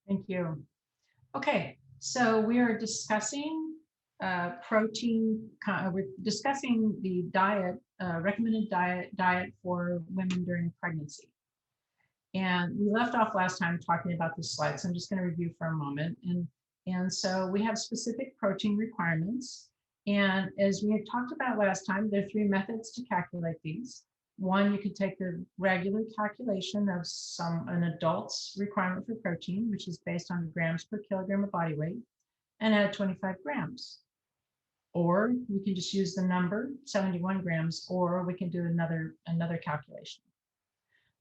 Thank you. Okay, so we are discussing we're discussing the recommended diet for women during pregnancy. And we left off last time talking about this slide, so I'm just going to review for a moment. And so we have specific protein requirements. And as we had talked about last time, there are three methods to calculate these. One, you could take the regular calculation of an adult's requirement for protein, which is based on grams per kilogram of body weight, and add 25 grams. Or we can just use the number 71 grams, or we can do another calculation.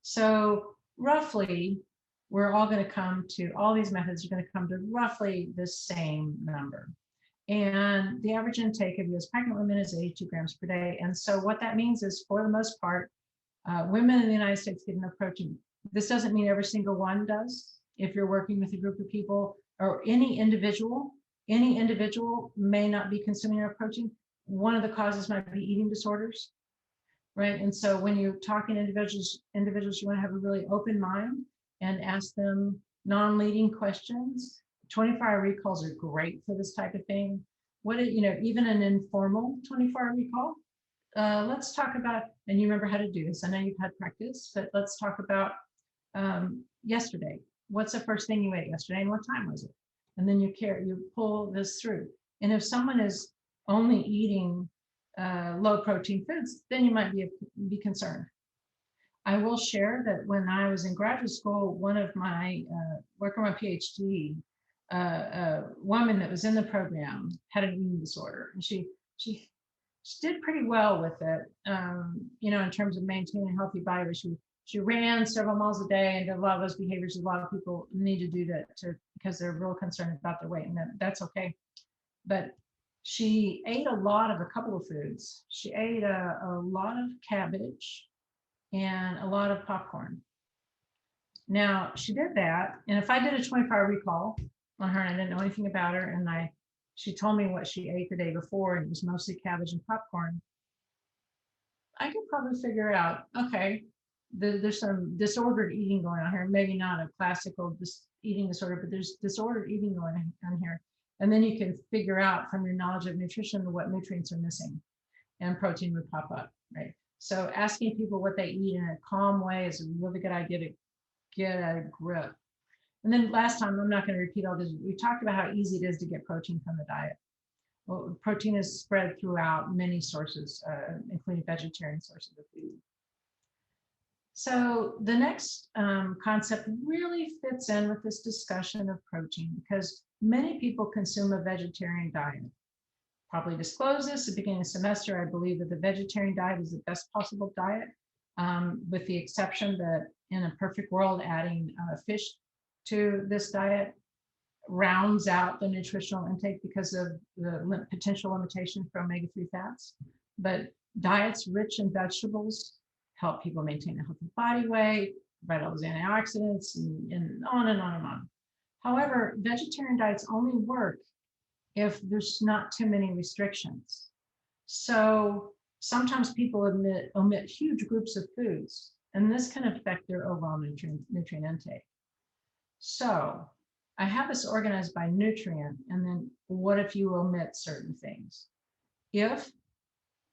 So roughly, we're all going to come to, all these methods are going to come to roughly the same number. And the average intake of US pregnant women is 82 grams per day. And so what that means is, for the most part, women in the United States get enough protein. This doesn't mean every single one does. If you're working with a group of people, or any individual may not be consuming enough protein. One of the causes might be eating disorders, right? And so when you're talking to individuals, you want to have a really open mind and ask them non-leading questions. 24-hour recalls are great for this type of thing. Even an informal 24-hour recall. Let's talk about, and you remember how to do this. I know you've had practice, but let's talk about yesterday. What's the first thing you ate yesterday and what time was it? And then you pull this through. And if someone is only eating low protein foods, then you might be concerned. I will share that when I was in graduate school, one of my working on my PhD, a woman that was in the program had an eating disorder, and she did pretty well with it, in terms of maintaining a healthy body. But she ran several miles a day and did a lot of those behaviors a lot of people need to do because they're real concerned about their weight, and that's okay. But she ate a couple of foods. She ate a lot of cabbage and a lot of popcorn. Now, she did that, and if I did a 24-hour recall on her and I didn't know anything about her, and she told me what she ate the day before, and it was mostly cabbage and popcorn, I could probably figure out, okay, there's some disordered eating going on here. Maybe not a classical eating disorder, but there's disordered eating going on here. And then you can figure out from your knowledge of nutrition what nutrients are missing, and protein would pop up, right? So asking people what they eat in a calm way is a really good idea to get a grip. And then last time, I'm not going to repeat all this, we talked about how easy it is to get protein from the diet. Well, protein is spread throughout many sources, including vegetarian sources of food. So the next concept really fits in with this discussion of protein, because many people consume a vegetarian diet. Probably disclose this at the beginning of the semester. I believe that the vegetarian diet is the best possible diet, with the exception that in a perfect world, adding fish to this diet rounds out the nutritional intake because of the potential limitation for omega-3 fats. But diets rich in vegetables help people maintain a healthy body weight, provide all those antioxidants, and on and on and on. However, vegetarian diets only work if there's not too many restrictions. So sometimes people omit huge groups of foods, and this can affect their overall nutrient intake. So I have this organized by nutrient, and then what if you omit certain things? If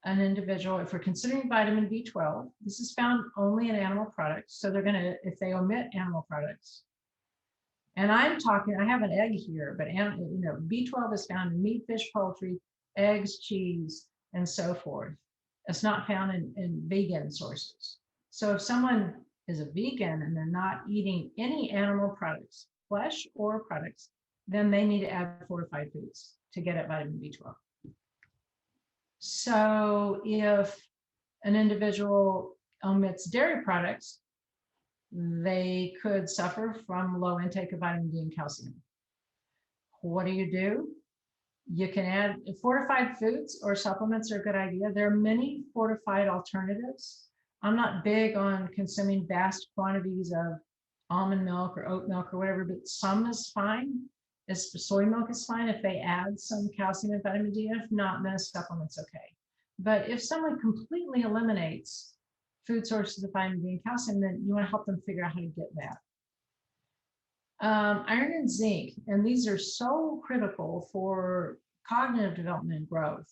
we're considering vitamin B12, this is found only in animal products. So if they omit animal products, and I have an egg here, but B12 is found in meat, fish, poultry, eggs, cheese, and so forth. It's not found in vegan sources. So if someone is a vegan and they're not eating any animal products, flesh or products, then they need to add fortified foods to get at vitamin B12. So if an individual omits dairy products, they could suffer from low intake of vitamin D and calcium. What do? You can add fortified foods or supplements are a good idea. There are many fortified alternatives. I'm not big on consuming vast quantities of almond milk or oat milk or whatever, but some is fine. Soy milk is fine if they add some calcium and vitamin D. If not, then a supplement's okay. But if someone completely eliminates food sources of vitamin D and calcium, then you want to help them figure out how to get that. Iron and zinc, and these are so critical for cognitive development and growth.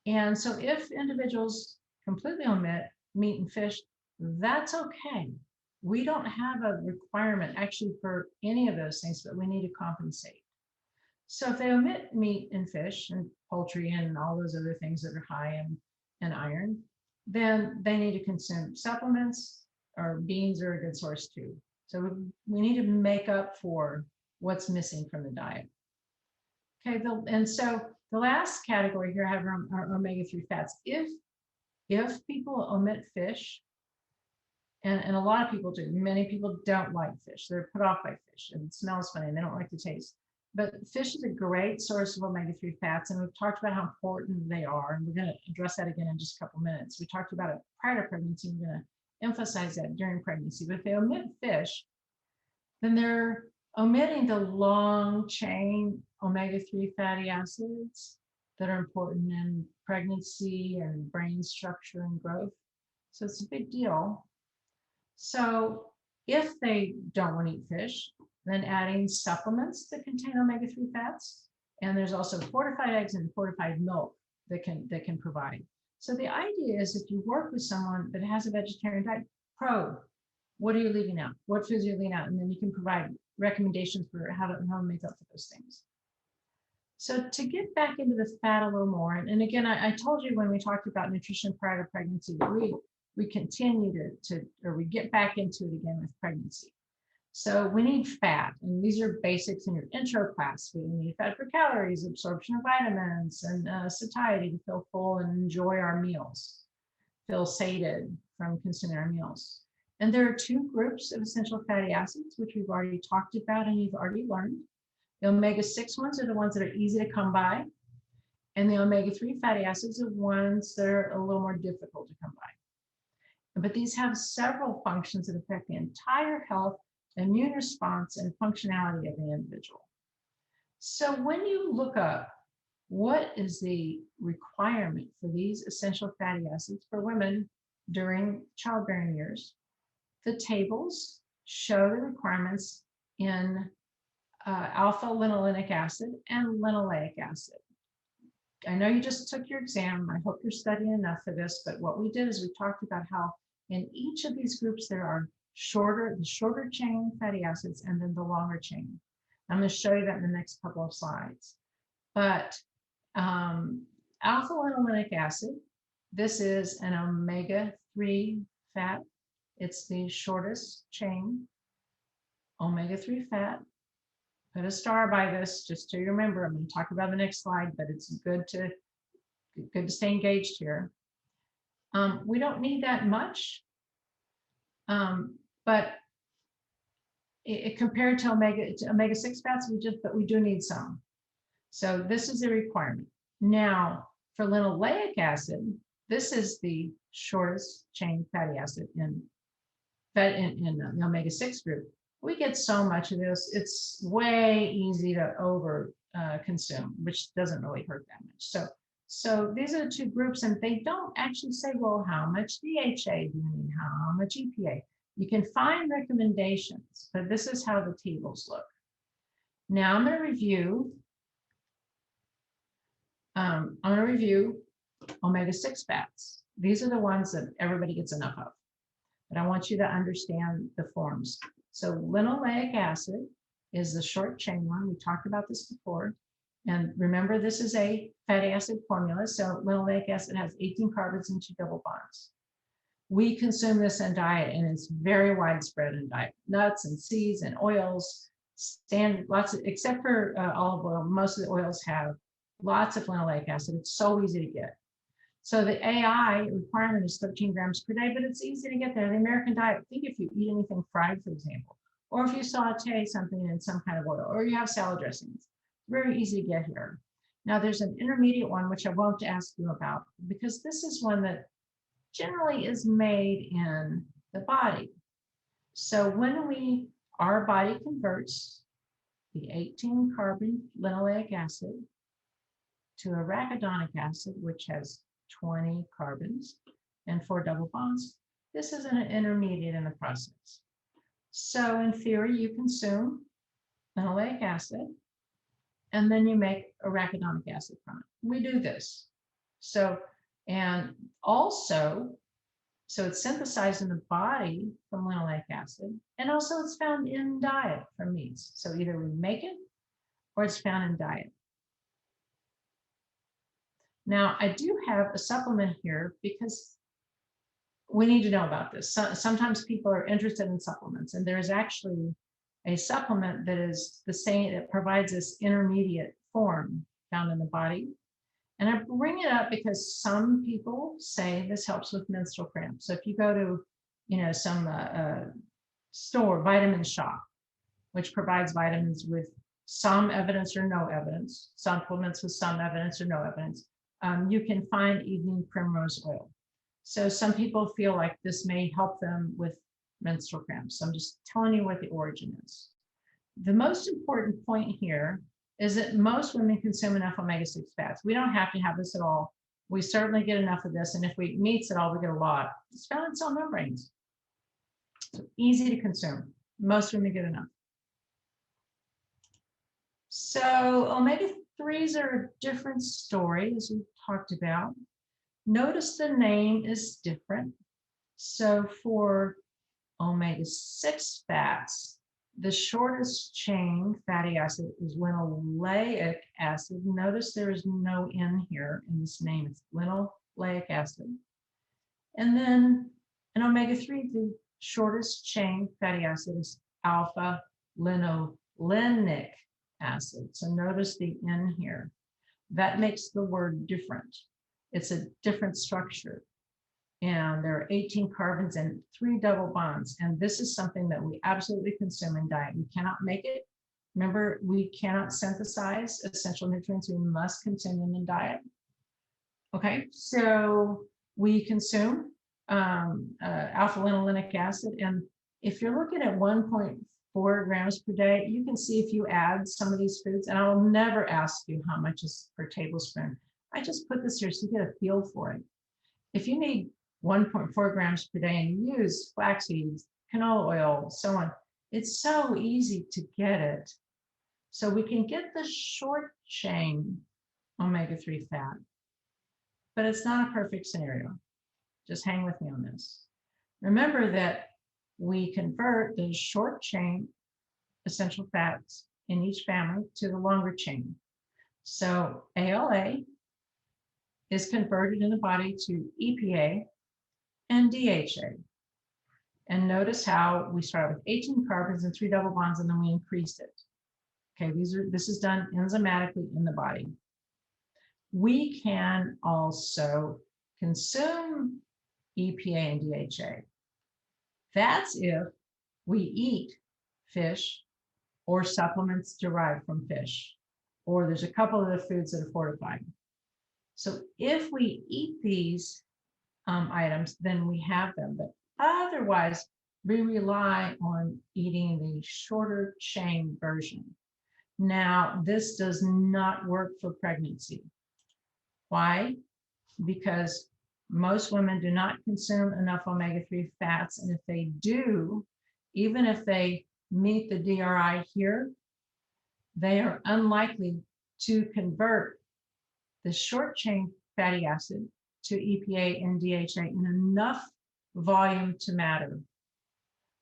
And so if individuals completely omit meat and fish, that's okay. We don't have a requirement actually for any of those things, but we need to compensate. So if they omit meat and fish and poultry and all those other things that are high in iron, then they need to consume supplements, or beans are a good source too. So we need to make up for what's missing from the diet. Okay, and so the last category here I have are omega-3 fats. If people omit fish, and a lot of people do, many people don't like fish. They're put off by fish and it smells funny and they don't like the taste. But fish is a great source of omega-3 fats, and we've talked about how important they are, and we're going to address that again in just a couple minutes. We talked about it prior to pregnancy. We're going to emphasize that during pregnancy. But if they omit fish, then they're omitting the long chain omega-3 fatty acids that are important in pregnancy and brain structure and growth. So it's a big deal. So if they don't want to eat fish, then adding supplements that contain omega-3 fats, and there's also fortified eggs and fortified milk that can provide. So the idea is, if you work with someone that has a vegetarian diet, probe, what are you leaving out? What foods are you leaving out? And then you can provide recommendations for how to make up for those things. So to get back into the fat a little more, and again, I told you when we talked about nutrition prior to pregnancy that we continue or we get back into it again with pregnancy. So we need fat, and these are basics in your intro class. We need fat for calories, absorption of vitamins, and satiety to feel full and enjoy our meals, feel sated from consuming our meals. And there are two groups of essential fatty acids, which we've already talked about and you've already learned. The omega-6 ones are the ones that are easy to come by, and the omega-3 fatty acids are ones that are a little more difficult to come by. But these have several functions that affect the entire health, immune response, and functionality of the individual. So when you look up what is the requirement for these essential fatty acids for women during childbearing years, the tables show the requirements in alpha linolenic acid and linoleic acid. I know you just took your exam. I hope you're studying enough for this, but what we did is we talked about how in each of these groups there are the shorter chain fatty acids and then the longer chain. I'm going to show you that in the next couple of slides. But alpha linolenic acid, this is an omega-3 fat. It's the shortest chain omega-3 fat. Put a star by this just to remember. I'm going to talk about the next slide, but it's good to stay engaged here. We don't need that much, but compared to omega-6 fats, but we do need some. So this is a requirement. Now, for linoleic acid, this is the shortest chain fatty acid in the omega-6 group. We get so much of this, it's way easy to over consume, which doesn't really hurt that much. So these are the two groups, and they don't actually say, well, how much DHA do you need? How much EPA? You can find recommendations, but this is how the tables look. Now I'm going to review omega-6 fats. These are the ones that everybody gets enough of, but I want you to understand the forms. So linoleic acid is the short chain one. We talked about this before. And remember, this is a fatty acid formula. So linoleic acid has 18 carbons and 2 double bonds. We consume this in diet, and it's very widespread in diet. Nuts and seeds and oils, except for olive oil, most of the oils have lots of linoleic acid. It's so easy to get. So the AI requirement is 13 grams per day, but it's easy to get there. The American diet, think if you eat anything fried, for example, or if you saute something in some kind of oil, or you have salad dressings, very easy to get here. Now there's an intermediate one, which I won't ask you about, because this is one that generally is made in the body. So when our body converts the 18 carbon linoleic acid to arachidonic acid, which has 20 carbons and 4 double bonds. This is an intermediate in the process. So in theory, you consume linoleic acid, and then you make arachidonic acid from it. We do this. So, and also, so it's synthesized in the body from linoleic acid, and also it's found in diet from meats. So either we make it or it's found in diet. Now, I do have a supplement here because we need to know about this. Sometimes people are interested in supplements, and there's actually a supplement that is the same, that provides this intermediate form found in the body. And I bring it up because some people say this helps with menstrual cramps. So if you go to, some store, Vitamin Shop, which provides vitamins with some evidence or no evidence, supplements with some evidence or no evidence, you can find evening primrose oil. So some people feel like this may help them with menstrual cramps. So I'm just telling you what the origin is. The most important point here is that most women consume enough omega-6 fats. We don't have to have this at all. We certainly get enough of this. And if we eat meats at all, we get a lot. It's found in cell membranes. So easy to consume. Most women get enough. So omega-3s are a different story, as we talked about. Notice the name is different. So for omega-6 fats, the shortest chain fatty acid is linoleic acid. Notice there is no N here in this name. It's linoleic acid. And then in omega-3, the shortest chain fatty acid is alpha linolenic acid. So notice the N here. That makes the word different. It's a different structure. And there are 18 carbons and 3 double bonds. And this is something that we absolutely consume in diet. We cannot make it. Remember, we cannot synthesize essential nutrients. We must consume them in diet. Okay, so we consume alpha linolenic acid. And if you're looking at 1.4 grams per day, you can see if you add some of these foods, and I will never ask you how much is per tablespoon. I just put this here so you get a feel for it. If you need 1.4 grams per day and you use flax seeds, canola oil, so on, it's so easy to get it. So we can get the short chain omega-3 fat, but it's not a perfect scenario. Just hang with me on this. Remember that we convert the short chain essential fats in each family to the longer chain. So ALA is converted in the body to EPA and DHA. And notice how we start with 18 carbons and 3 double bonds, and then we increase it. Okay, this is done enzymatically in the body. We can also consume EPA and DHA. That's if we eat fish or supplements derived from fish, or there's a couple of the foods that are fortified. So if we eat these items, then we have them. But otherwise, we rely on eating the shorter chain version. Now, this does not work for pregnancy. Why? Because most women do not consume enough omega-3 fats. And if they do, even if they meet the DRI here, they are unlikely to convert the short chain fatty acid to EPA and DHA in enough volume to matter.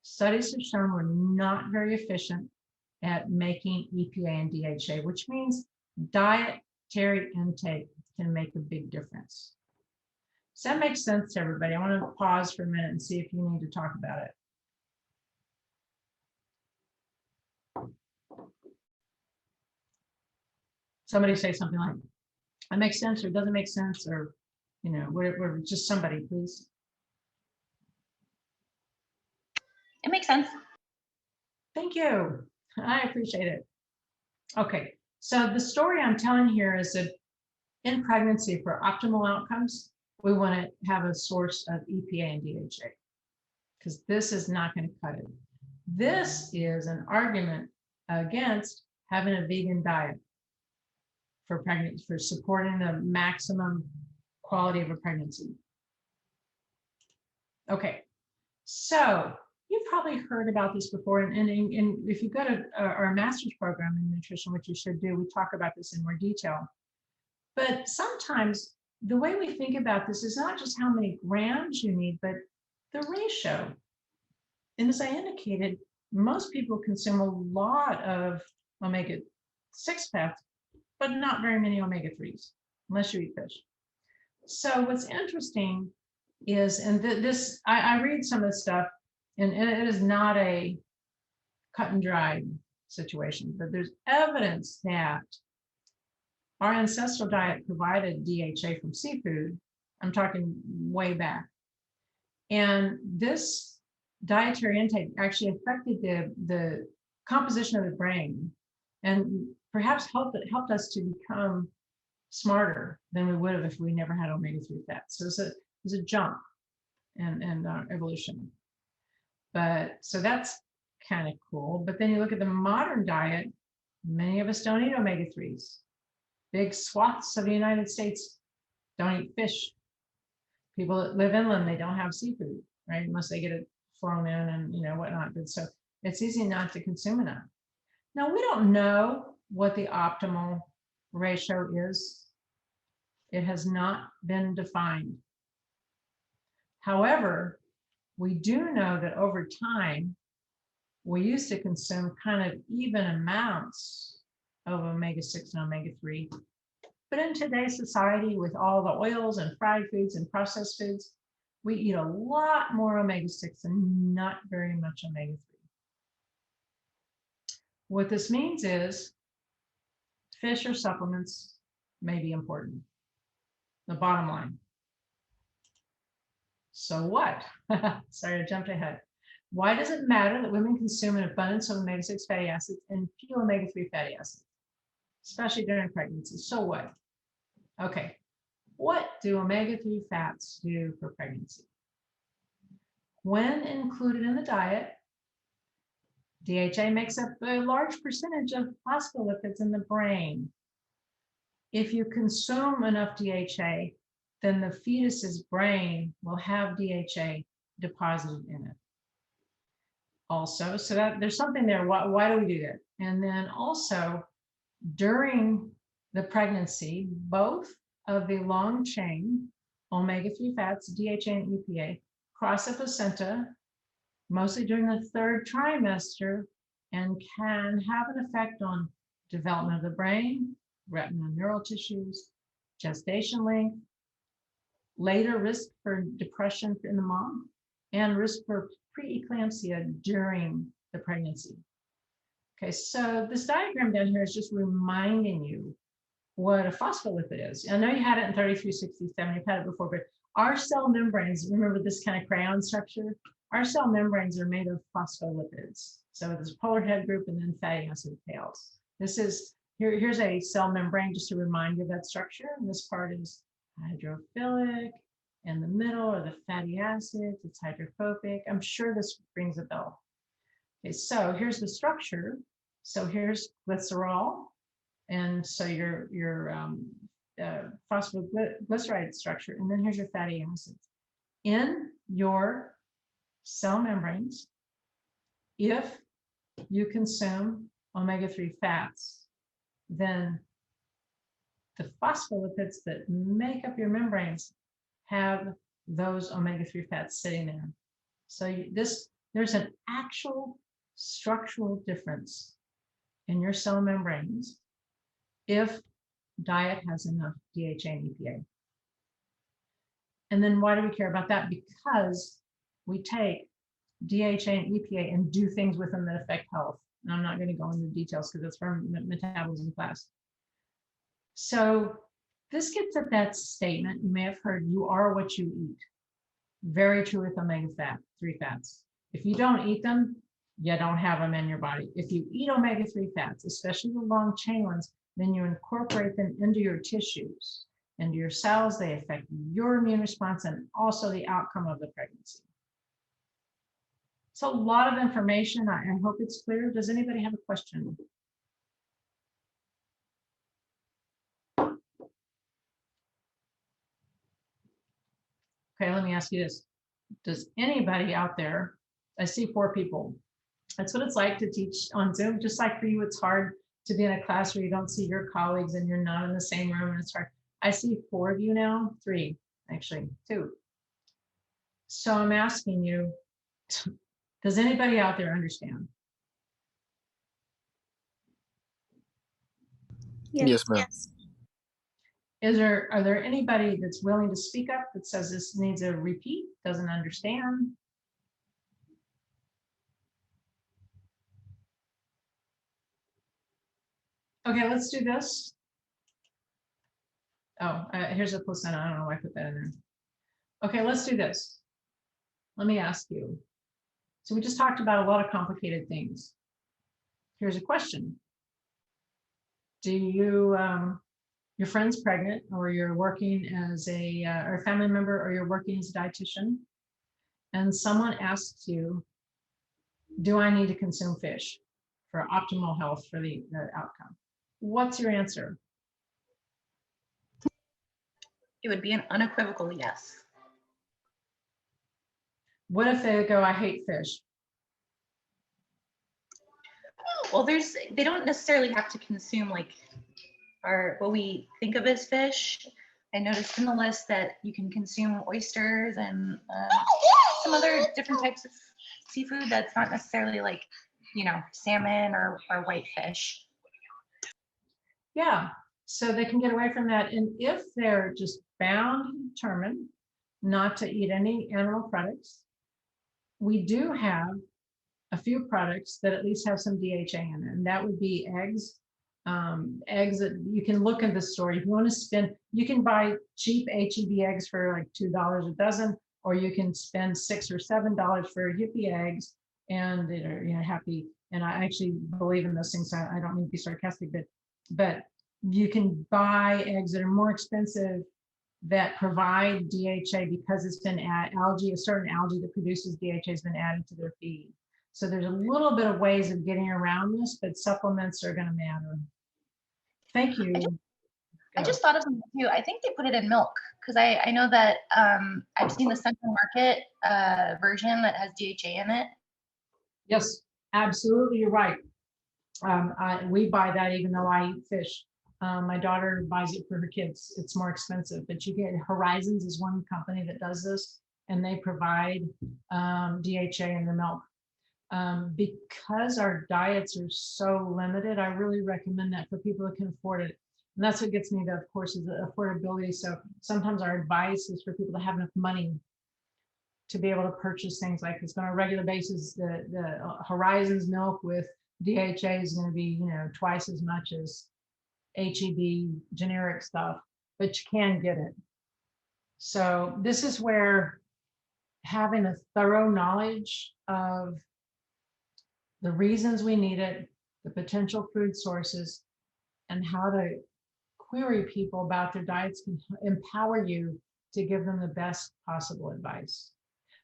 Studies have shown we're not very efficient at making EPA and DHA, which means dietary intake can make a big difference. Does that make sense to everybody? I want to pause for a minute and see if you need to talk about it. Somebody say something like, that makes sense or doesn't make sense, or, whatever, just somebody, please. It makes sense. Thank you. I appreciate it. Okay, so the story I'm telling here is that in pregnancy, for optimal outcomes, we want to have a source of EPA and DHA, because this is not going to cut it. This is an argument against having a vegan diet for pregnancy, for supporting the maximum quality of a pregnancy. Okay, so you've probably heard about this before, and if you've got our master's program in nutrition, which you should do, we talk about this in more detail. But sometimes the way we think about this is not just how many grams you need, but the ratio. And as I indicated, most people consume a lot of omega-6 fats, but not very many omega-3s, unless you eat fish. So what's interesting is, and this, I read some of the stuff, and it is not a cut and dried situation, but there's evidence that our ancestral diet provided DHA from seafood. I'm talking way back. And this dietary intake actually affected the composition of the brain, and perhaps helped us to become smarter than we would have if we never had omega-3 fats. So it's a jump in evolution. But so that's kind of cool. But then you look at the modern diet, many of us don't eat omega-3s. Big swaths of the United States don't eat fish. People that live inland, they don't have seafood, right? Unless they get it flown in and whatnot. But so it's easy not to consume enough. Now, we don't know what the optimal ratio is. It has not been defined. However, we do know that over time, we used to consume kind of even amounts of omega-6 and omega-3. But in today's society, with all the oils and fried foods and processed foods, we eat a lot more omega-6 and not very much omega-3. What this means is fish or supplements may be important. The bottom line. So what? Sorry, I jumped ahead. Why does it matter that women consume an abundance of omega-6 fatty acids and few omega-3 fatty acids, especially during pregnancy? So what? Okay, what do omega-3 fats do for pregnancy? When included in the diet, DHA makes up a large percentage of phospholipids in the brain. If you consume enough DHA, then the fetus's brain will have DHA deposited in it. Also, so that there's something there. Why do we do that? And then also, during the pregnancy, both of the long chain omega-3 fats, DHA and EPA, cross the placenta, mostly during the third trimester, and can have an effect on development of the brain, retina and neural tissues, gestation length, later risk for depression in the mom, and risk for preeclampsia during the pregnancy. Okay, so this diagram down here is just reminding you what a phospholipid is. I know you had it in 3367, you've had it before, but our cell membranes, remember this kind of crayon structure? Our cell membranes are made of phospholipids. So there's polar head group and then fatty acid tails. This is, here's a cell membrane just to remind you of that structure. And this part is hydrophilic. In the middle are the fatty acids, it's hydrophobic. I'm sure this rings a bell. Okay, so here's the structure. So here's glycerol. And so your phosphoglyceride structure. And then here's your fatty acids. In your cell membranes, if you consume omega-3 fats, then the phospholipids that make up your membranes have those omega-3 fats sitting there. So there's an actual structural difference in your cell membranes if diet has enough DHA and EPA. And then why do we care about that? Because we take DHA and EPA and do things with them that affect health. And I'm not going to go into details because it's from metabolism class. So this gets at that statement you may have heard, you are what you eat. Very true with omega-3 fats. If you don't eat them, you don't have them in your body. If you eat omega-3 fats, especially the long chain ones, then you incorporate them into your tissues, into your cells. They affect your immune response and also the outcome of the pregnancy. So a lot of information. I hope it's clear. Does anybody have a question? Okay, let me ask you this. Does anybody out there I see 4 people. That's what it's like to teach on Zoom. Just like for you, it's hard to be in a class where you don't see your colleagues and you're not in the same room and it's hard. I see 4 of you now, 3, actually, 2. So I'm asking you, does anybody out there understand? Yes, ma'am. Are there anybody that's willing to speak up that says this needs a repeat, doesn't understand? Okay, let's do this. Oh, here's a placenta. I don't know why I put that in there. Okay, let's do this. Let me ask you. So we just talked about a lot of complicated things. Here's a question. Do you, your friend's pregnant, or you're working as or a family member, or you're working as a dietitian, and someone asks you, do I need to consume fish for optimal health for the outcome? What's your answer? It would be an unequivocal yes. What if they go, I hate fish? Well, they don't necessarily have to consume like what we think of as fish. I noticed in the list that you can consume oysters and some other different types of seafood that's not necessarily like, salmon or white fish. Yeah, so they can get away from that. And if they're just bound and determined not to eat any animal products, we do have a few products that at least have some DHA in it, and that would be eggs. Eggs that you can look in the store. If you want to spend, you can buy cheap HEB eggs for like $2 a dozen, or you can spend $6 or $7 for Yippee eggs, and they're happy. And I actually believe in those things. So I don't mean to be sarcastic, but you can buy eggs that are more expensive that provide DHA because it's been a certain algae that produces DHA has been added to their feed. So there's a little bit of ways of getting around this, but supplements are going to matter. Thank you. I just thought of something too. I think they put it in milk because I know that I've seen the Central Market version that has DHA in it. Yes, absolutely. You're right. We buy that even though I eat fish. My daughter buys it for her kids. It's more expensive, but you get Horizons is one company that does this, and they provide DHA in the milk. Because our diets are so limited, I really recommend that for people that can afford it. And that's what gets me, of course, is the affordability. So sometimes our advice is for people to have enough money to be able to purchase things like this. But on a regular basis, the Horizons milk with DHA is going to be, twice as much as HEB generic stuff, but you can get it. So this is where having a thorough knowledge of the reasons we need it, the potential food sources, and how to query people about their diets can empower you to give them the best possible advice.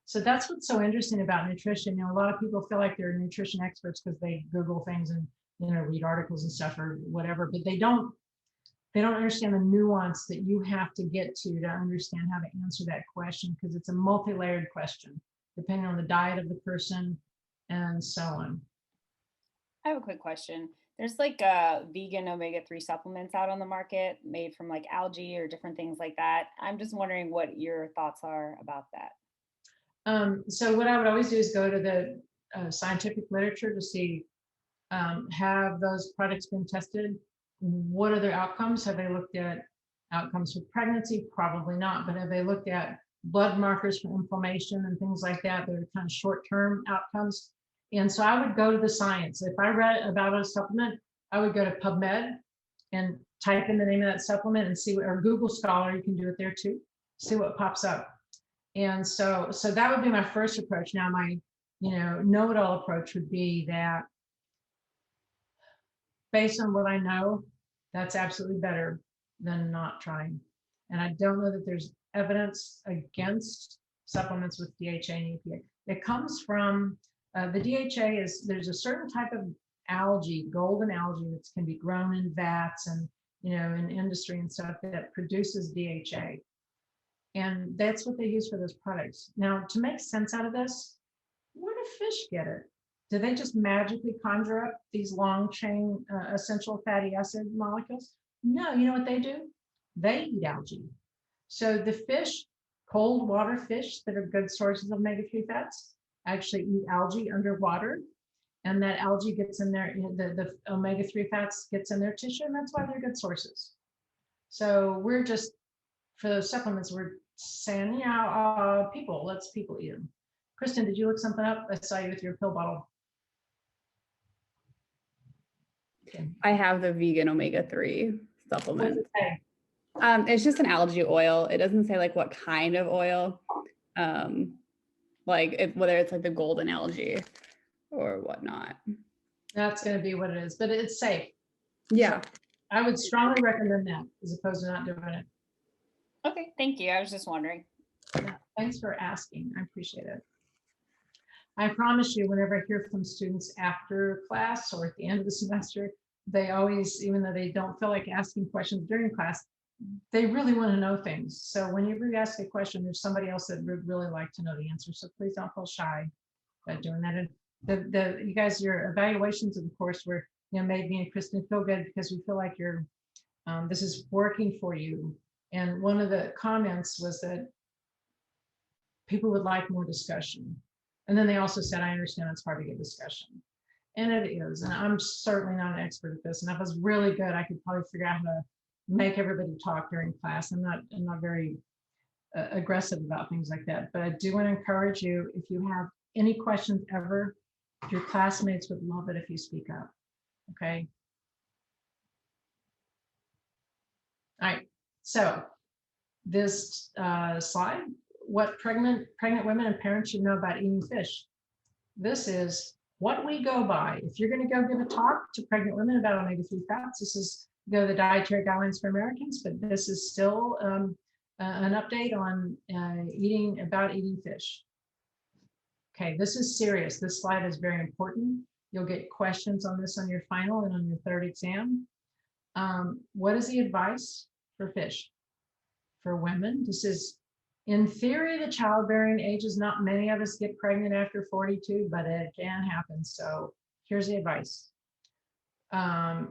So that's what's so interesting about nutrition. A lot of people feel like they're nutrition experts because they Google things and read articles and stuff or whatever, but they don't understand the nuance that you have to get to understand how to answer that question, because it's a multi-layered question depending on the diet of the person and so on. I have a quick question. There's like vegan omega-3 supplements out on the market made from like algae or different things like that. I'm just wondering what your thoughts are about that. So what I would always do is go to the scientific literature to see, have those products been tested? What are their outcomes? Have they looked at outcomes for pregnancy? Probably not, but have they looked at blood markers for inflammation and things like that? That are kind of short-term outcomes. And so I would go to the science. If I read about a supplement, I would go to PubMed and type in the name of that supplement and see what, or Google Scholar, you can do it there too, see what pops up. And so that would be my first approach. Now my, know-it-all approach would be that based on what I know, that's absolutely better than not trying. And I don't know that there's evidence against supplements with DHA and EPA. It comes from the DHA there's a certain type of algae, golden algae, that can be grown in vats and, in industry and stuff that produces DHA. And that's what they use for those products. Now, to make sense out of this, we're do fish get it? Do they just magically conjure up these long chain essential fatty acid molecules? No, you know what they do? They eat algae. So the fish, cold water fish that are good sources of omega-3 fats, actually eat algae underwater. And that algae gets in there, the omega-3 fats gets in their tissue, and that's why they're good sources. So we're just, for those supplements, we're saying, yeah, let's people eat them. Kristen, did you look something up? I saw you with your pill bottle. Okay. I have the vegan omega-3 What does supplement. it say? It's just an algae oil. It doesn't say like what kind of oil, whether it's like the golden algae or whatnot. That's going to be what it is, but it's safe. Yeah. I would strongly recommend that as opposed to not doing it. Okay, thank you. I was just wondering. Yeah, thanks for asking. I appreciate it. I promise you, whenever I hear from students after class or at the end of the semester, they always, even though they don't feel like asking questions during class, they really want to know things. So whenever you ask a question, there's somebody else that would really like to know the answer. So please don't feel shy about doing that. And you guys, your evaluations of the course were, made me and Kristen feel good because we feel like this is working for you. And one of the comments was that people would like more discussion. And then they also said, I understand it's hard to get discussion. And it is. And I'm certainly not an expert at this. And if I was really good, I could probably figure out how to make everybody talk during class. I'm not very aggressive about things like that. But I do want to encourage you, if you have any questions ever, your classmates would love it if you speak up. Okay. All right. So this slide, what pregnant women and parents should know about eating fish. This is what we go by. If you're going to go give a talk to pregnant women about omega-3 fats, this is go to the Dietary Guidelines for Americans, but this is still an update on eating fish. Okay, this is serious. This slide is very important. You'll get questions on this on your final and on your third exam. What is the advice for fish? For women, this is, in theory, the childbearing age is not many of us get pregnant after 42, but it can happen. So here's the advice.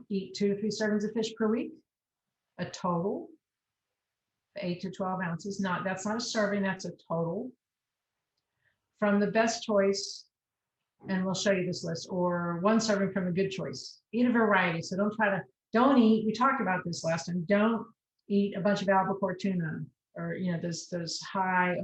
Eat 2 to 3 servings of fish per week, a total 8 to 12 ounces. That's not a serving, that's a total. From the best choice, and we'll show you this list, or 1 serving from a good choice. Eat a variety. So don't eat, we talked about this last time, don't eat a bunch of albacore tuna or those high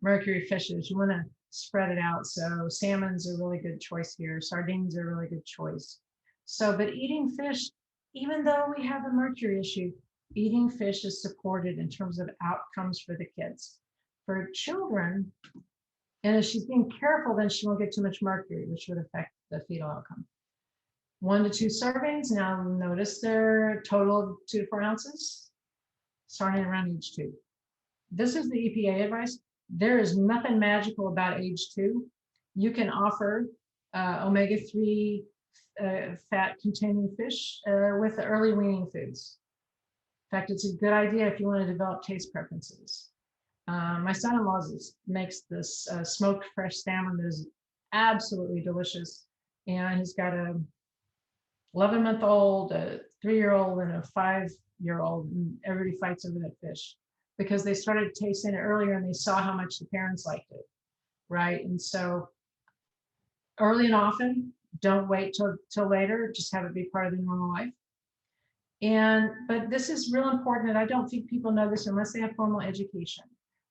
mercury fishes. You want to spread it out. So salmon's a really good choice here. Sardines are a really good choice. So, but eating fish, even though we have a mercury issue, eating fish is supported in terms of outcomes for the kids. For children, and if she's being careful, then she won't get too much mercury, which would affect the fetal outcome. 1 to 2 servings. Now notice their total of 2 to 4 ounces, starting around age 2. This is the EPA advice. There is nothing magical about age 2. You can offer omega-3 fat-containing fish with the early weaning foods. In fact, it's a good idea if you want to develop taste preferences. My son-in-law makes this smoked fresh salmon that is absolutely delicious. And he's got a 11-month-old, a 3-year-old, and a 5-year-old, and everybody fights over that fish because they started tasting it earlier and they saw how much the parents liked it, right? And so early and often, don't wait till later, just have it be part of their normal life. But this is real important, and I don't think people know this unless they have formal education.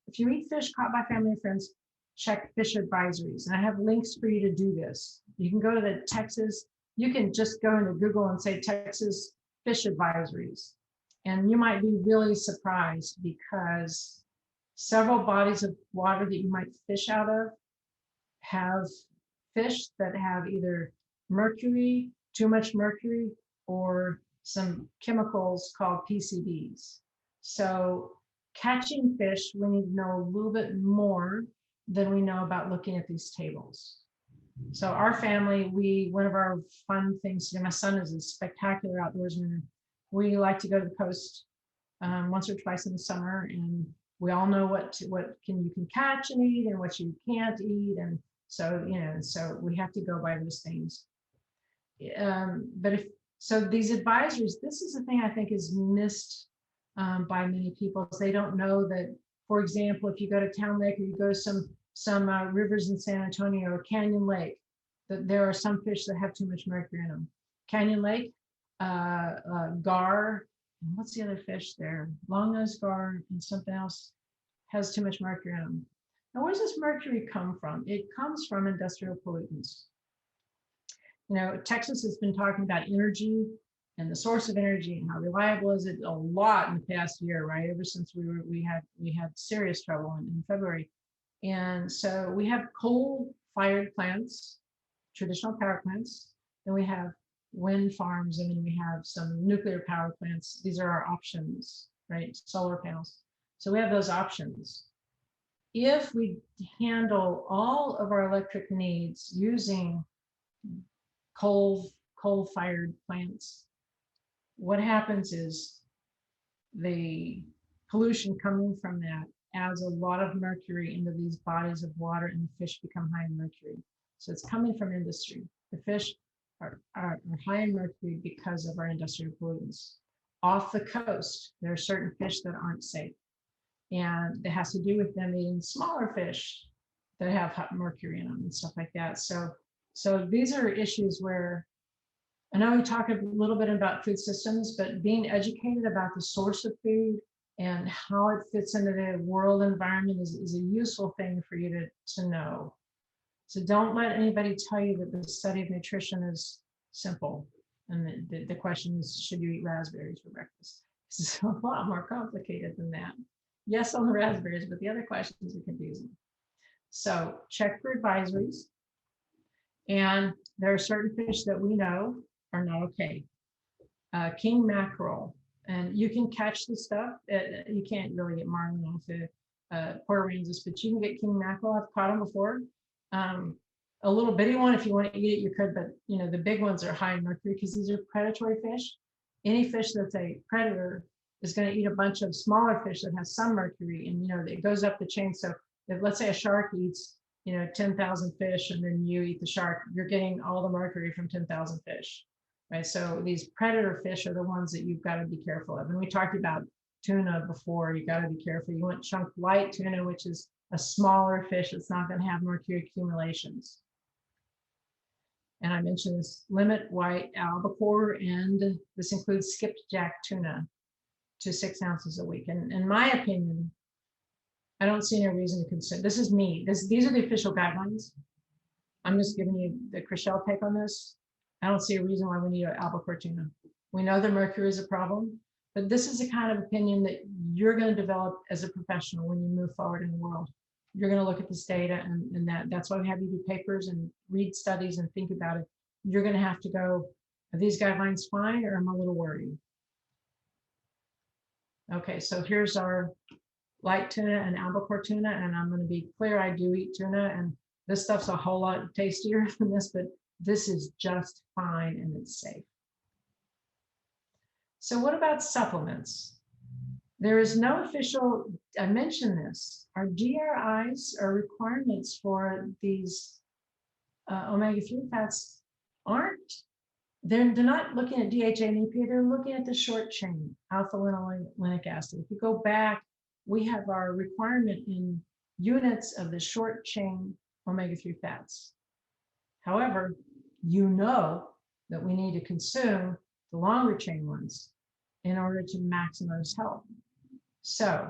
If you eat fish caught by family and friends, check fish advisories. And I have links for you to do this. You can go to the Texas, you can just go into Google and say Texas fish advisories. And you might be really surprised because several bodies of water that you might fish out of have fish that have either mercury, too much mercury, or some chemicals called PCBs. So catching fish, we need to know a little bit more than we know about looking at these tables. So our family, one of our fun things, my son is a spectacular outdoorsman. We like to go to the coast once or twice in the summer and we all know you can catch and eat and what you can't eat. And so, so we have to go by those things. But so these advisories, this is the thing I think is missed by many people. They don't know that, for example, if you go to Town Lake or you go to some rivers in San Antonio or Canyon Lake, that there are some fish that have too much mercury in them. Canyon Lake, gar, what's the other fish there? Long-nosed gar and something else has too much mercury in them. Now, where does this mercury come from? It comes from industrial pollutants. Texas has been talking about energy and the source of energy and how reliable is it a lot in the past year, right? Ever since we had serious trouble in February. And so we have coal-fired plants, traditional power plants, then we have wind farms, and then we have some nuclear power plants. These are our options, right? Solar panels. So we have those options. If we handle all of our electric needs using coal-fired plants, what happens is the pollution coming from that adds a lot of mercury into these bodies of water, and the fish become high in mercury. So it's coming from industry. The fish are high in mercury because of our industrial pollutants. Off the coast, there are certain fish that aren't safe, and it has to do with them eating smaller fish that have mercury in them and stuff like that. So these are issues where, I know we talk a little bit about food systems, but being educated about the source of food and how it fits into the world environment is a useful thing for you to know. So don't let anybody tell you that the study of nutrition is simple. And the question is, should you eat raspberries for breakfast? It's a lot more complicated than that. Yes, on the raspberries, but the other questions are confusing. So check for advisories. And there are certain fish that we know are not okay. King mackerel, and you can catch the stuff. You can't really get marlin off the Port Aransas, but you can get king mackerel. I've caught them before. A little bitty one, if you want to eat it, you could, but the big ones are high in mercury because these are predatory fish. Any fish that's a predator is going to eat a bunch of smaller fish that has some mercury, and it goes up the chain. So if, let's say, a shark eats 10,000 fish, and then you eat the shark, you're getting all the mercury from 10,000 fish, right? So these predator fish are the ones that you've got to be careful of. And we talked about tuna before. You got to be careful. You want chunk light tuna, which is a smaller fish that's not going to have mercury accumulations. And I mentioned this limit white albacore, and this includes skipjack tuna to 6 ounces a week. And in my opinion, I don't see any reason to consider. This is me. These are the official guidelines. I'm just giving you the Chriselle take on this. I don't see a reason why we need an albacore tuna. We know the mercury is a problem, but this is the kind of opinion that you're going to develop as a professional when you move forward in the world. You're going to look at this data, and that's why we have you do papers and read studies and think about it. You're going to have to go, are these guidelines fine, or am I a little worried? Okay, so here's our light tuna and albacore tuna, and I'm going to be clear, I do eat tuna, and this stuff's a whole lot tastier than this, but this is just fine and it's safe. So what about supplements? There is no official, I mentioned this, our GRIs or requirements for these omega-3 fats they're not looking at DHA and EPA, they're looking at the short chain, alpha-linolenic acid. If you go back, we have our requirement in units of the short chain omega-3 fats. However, that we need to consume the longer chain ones in order to maximize health. So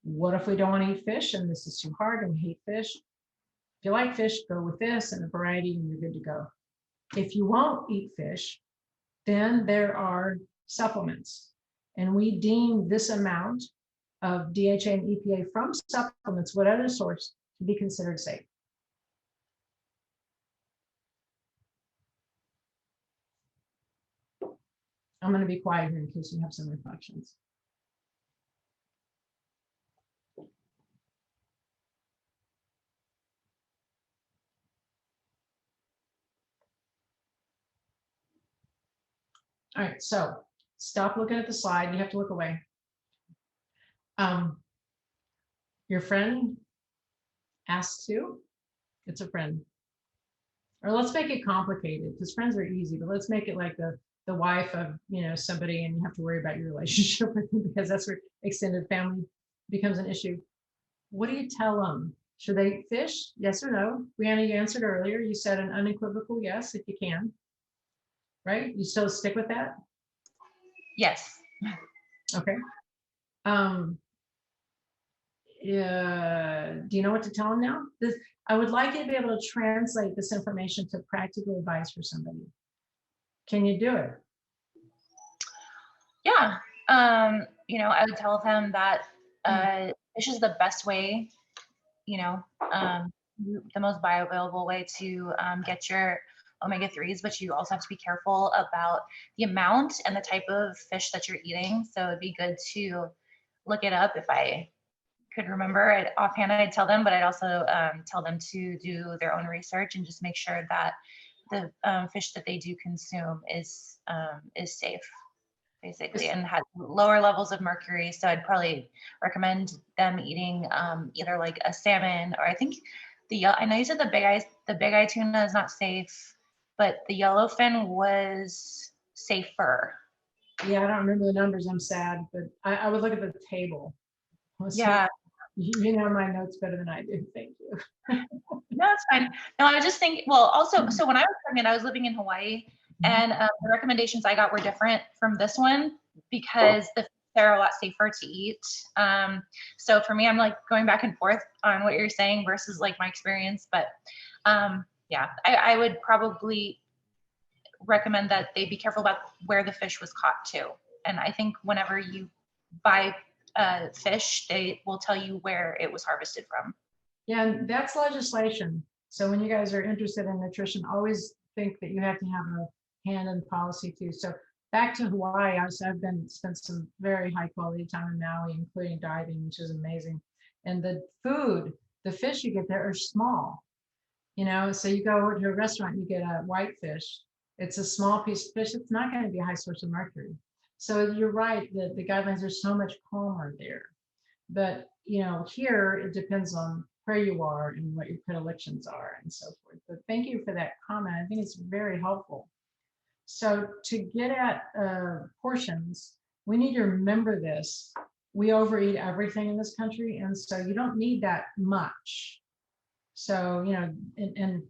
what if we don't want to eat fish and this is too hard and we hate fish? If you like fish, go with this and a variety and you're good to go. If you won't eat fish, then there are supplements. And we deem this amount of DHA and EPA from supplements, whatever source, to be considered safe. I'm going to be quiet here in case you have some reflections. All right, so stop looking at the slide. You have to look away. Your friend asks you, it's a friend. Or let's make it complicated because friends are easy, but let's make it like the wife of, somebody, and you have to worry about your relationship with them because that's where extended family becomes an issue. What do you tell them? Should they fish? Yes or no? Brianna, you answered earlier. You said an unequivocal yes if you can. Right? You still stick with that? Yes. Okay. Do you know what to tell them now? I would like you to be able to translate this information to practical advice for somebody. Can you do it? Yeah. I would tell them that fish is the best way, the most bioavailable way to get your omega-3s, but you also have to be careful about the amount and the type of fish that you're eating. So it'd be good to look it up. If I could remember it offhand, I'd tell them, but I'd also tell them to do their own research and just make sure that the fish that they do consume is safe, basically, and has lower levels of mercury. So I'd probably recommend them eating either like a salmon, or I think I know you said the big eye tuna is not safe, but the yellowfin was safer. Yeah, I don't remember the numbers. I'm sad, but I would look at the table. Yeah. You know my notes better than I do. Thank you. No, it's fine. No, I was just thinking, well, also, so when I was pregnant, I was living in Hawaii, and the recommendations I got were different from this one because they're a lot safer to eat. So for me, I'm like going back and forth on what you're saying versus like my experience. But yeah, I would probably recommend that they be careful about where the fish was caught too. And I think whenever you buy fish, they will tell you where it was harvested from. Yeah, and that's legislation. So when you guys are interested in nutrition, always think that you have to have a hand in policy too. So back to Hawaii, I've spent some very high quality time in Maui, including diving, which is amazing. And the fish you get there are small, so you go to a restaurant, you get a whitefish. It's a small piece of fish. It's not going to be a high source of mercury. So you're right that the guidelines are so much calmer there. But, here it depends on where you are and what your predilections are and so forth. But thank you for that comment. I think it's very helpful. So to get at portions, we need to remember this. We overeat everything in this country, and so you don't need that much. So, and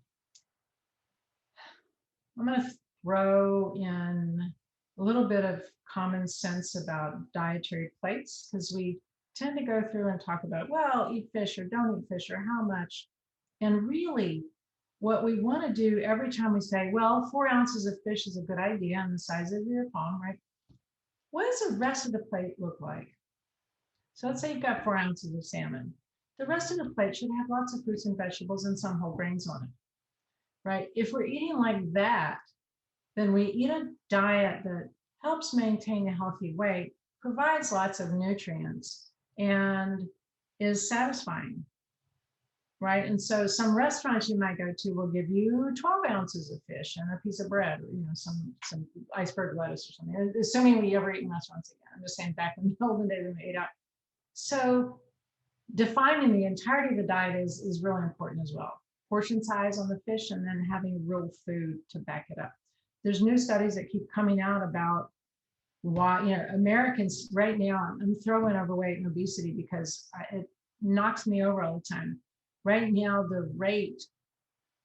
I'm going to throw in a little bit of common sense about dietary plates, because we tend to go through and talk about, well, eat fish or don't eat fish or how much. And really, what we want to do every time we say, well, 4 ounces of fish is a good idea on the size of your palm, right? What does the rest of the plate look like? So let's say you've got 4 ounces of salmon. The rest of the plate should have lots of fruits and vegetables and some whole grains on it, right? If we're eating like that, then we eat a diet that helps maintain a healthy weight, provides lots of nutrients, and is satisfying, right? And so some restaurants you might go to will give you 12 ounces of fish and a piece of bread, or some iceberg lettuce or something. Assuming we ever eat in restaurants again. I'm just saying back in the olden days when we ate out. So defining the entirety of the diet is really important as well. Portion size on the fish, and then having real food to back it up. There's new studies that keep coming out about why, Americans right now, I'm throwing overweight and obesity because it knocks me over all the time. Right now, the rate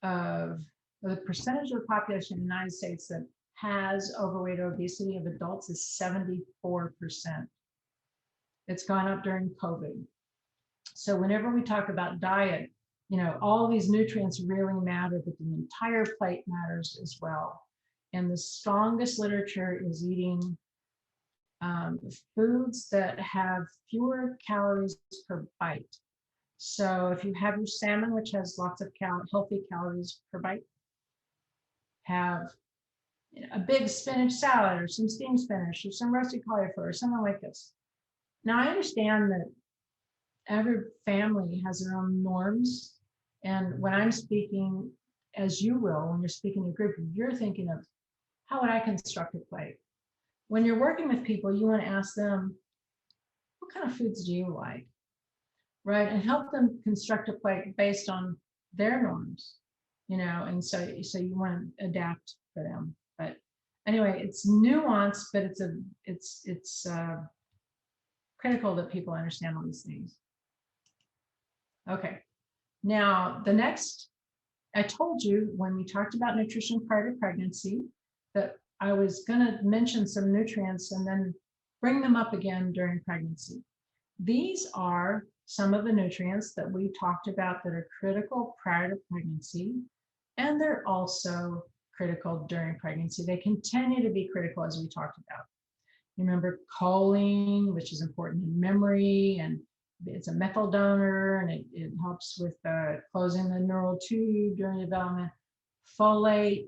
of the percentage of the population in the United States that has overweight or obesity of adults is 74%. It's gone up during COVID. So whenever we talk about diet, all these nutrients really matter, but the entire plate matters as well. And the strongest literature is eating foods that have fewer calories per bite. So if you have your salmon, which has lots of healthy calories per bite, have a big spinach salad or some steamed spinach or some roasted cauliflower or something like this. Now, I understand that every family has their own norms. And when I'm speaking, as you will, when you're speaking to a group, you're thinking of how would I construct a plate? When you're working with people, you want to ask them, what kind of foods do you like? right? And help them construct a plate based on their norms, and so you want to adapt for them. But anyway, it's nuanced, but it's critical that people understand all these things. Okay, now the next, I told you when we talked about nutrition prior to pregnancy that I was going to mention some nutrients and then bring them up again during pregnancy. These are some of the nutrients that we talked about that are critical prior to pregnancy, and they're also critical during pregnancy. They continue to be critical as we talked about. Remember choline, which is important in memory, and it's a methyl donor, and it helps with closing the neural tube during development. Folate,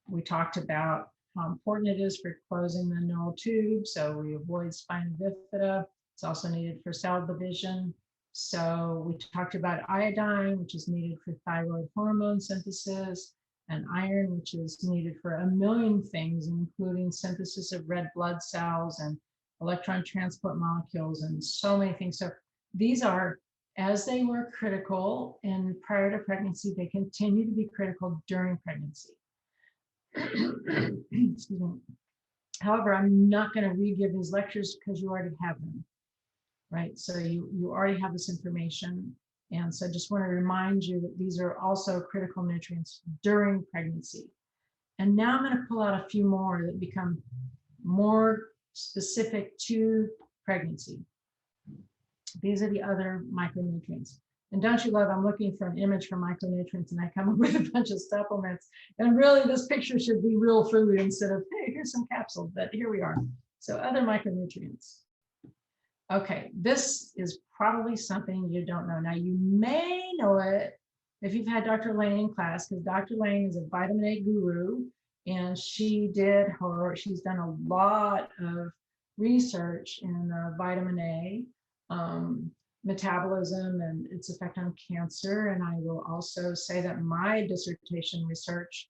we talked about how important it is for closing the neural tube, so we avoid spina bifida. It's also needed for cell division. So we talked about iodine, which is needed for thyroid hormone synthesis, and iron, which is needed for a million things, including synthesis of red blood cells and electron transport molecules and so many things. So these are, as they were critical in prior to pregnancy, they continue to be critical during pregnancy. Excuse me. However, I'm not going to re-give these lectures because you already have them, right? So you already have this information. And so I just want to remind you that these are also critical nutrients during pregnancy. And now I'm going to pull out a few more that become more specific to pregnancy. These are the other micronutrients. And don't you love, I'm looking for an image for micronutrients and I come up with a bunch of supplements. And really this picture should be real food instead of, hey, here's some capsules, but here we are. So other micronutrients. Okay, this is probably something you don't know. Now you may know it if you've had Dr. Lane in class, because Dr. Lane is a vitamin A guru, and she's done a lot of research in vitamin A metabolism and its effect on cancer. And I will also say that my dissertation research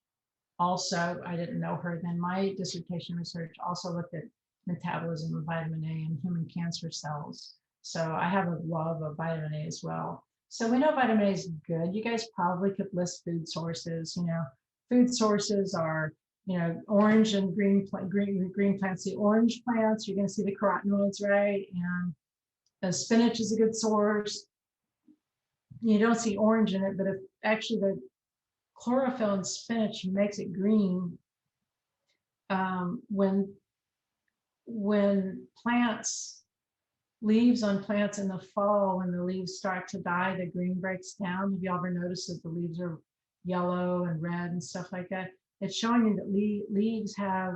also, I didn't know her then, my dissertation research also looked at metabolism of vitamin A in human cancer cells. So I have a love of vitamin A as well. So we know vitamin A is good. You guys probably could list food sources. Food sources are, orange and green plants. The orange plants, you're going to see the carotenoids, right? And spinach is a good source. You don't see orange in it, but if actually the chlorophyll in spinach makes it green, when leaves on plants in the fall, when the leaves start to die, the green breaks down. Have you ever noticed that the leaves are yellow and red and stuff like that? It's showing you that leaves have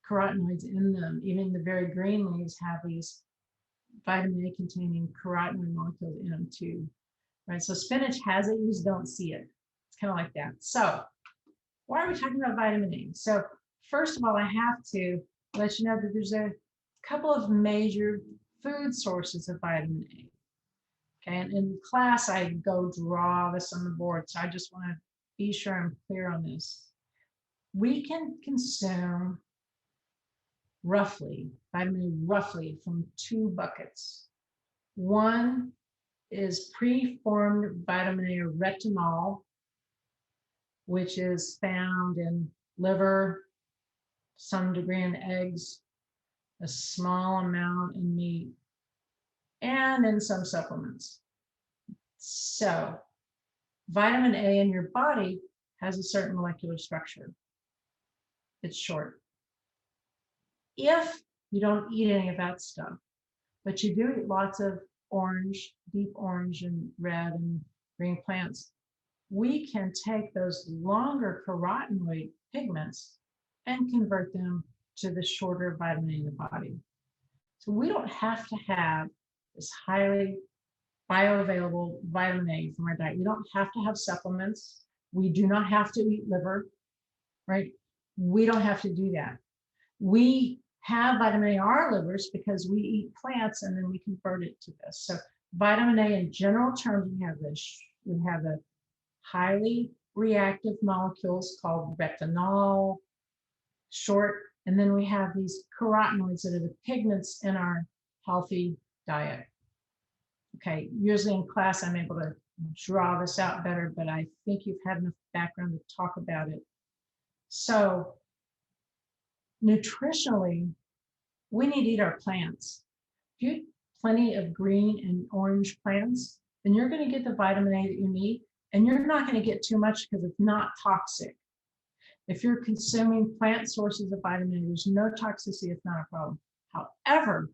carotenoids in them. Even the very green leaves have these vitamin A containing carotenoid molecules in them too, right? So spinach has it, you just don't see it. It's kind of like that. So why are we talking about vitamin A? So first of all, I have to let you know that there's a couple of major food sources of vitamin A. Okay, and in class, I go draw this on the board. So I just want to be sure I'm clear on this. We can consume vitamin A roughly from two buckets. One is preformed vitamin A, or retinol, which is found in liver, some degree in eggs, a small amount in meat, and in some supplements. So vitamin A in your body has a certain molecular structure. It's short. If you don't eat any of that stuff, but you do eat lots of orange, deep orange and red and green plants, we can take those longer carotenoid pigments and convert them to the shorter vitamin A in the body. So we don't have to have this highly bioavailable vitamin A from our diet. We don't have to have supplements. We do not have to eat liver, right? We don't have to do that. We have vitamin A in our livers because we eat plants and then we convert it to this. So vitamin A in general terms, we have the highly reactive molecules called retinol, short, and then we have these carotenoids that are the pigments in our healthy diet. Okay, usually in class, I'm able to draw this out better, but I think you've had enough background to talk about it. So nutritionally, we need to eat our plants. If you eat plenty of green and orange plants, then you're going to get the vitamin A that you need, and you're not going to get too much because it's not toxic. If you're consuming plant sources of vitamin A, there's no toxicity, it's not a problem. However,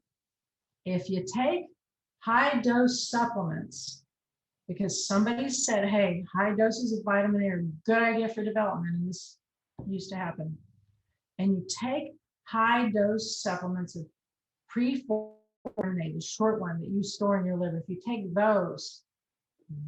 if you take high dose supplements, because somebody said, hey, high doses of vitamin A are a good idea for development, and this used to happen, and you take high dose supplements of preformed vitamin A, the short one that you store in your liver, if you take those,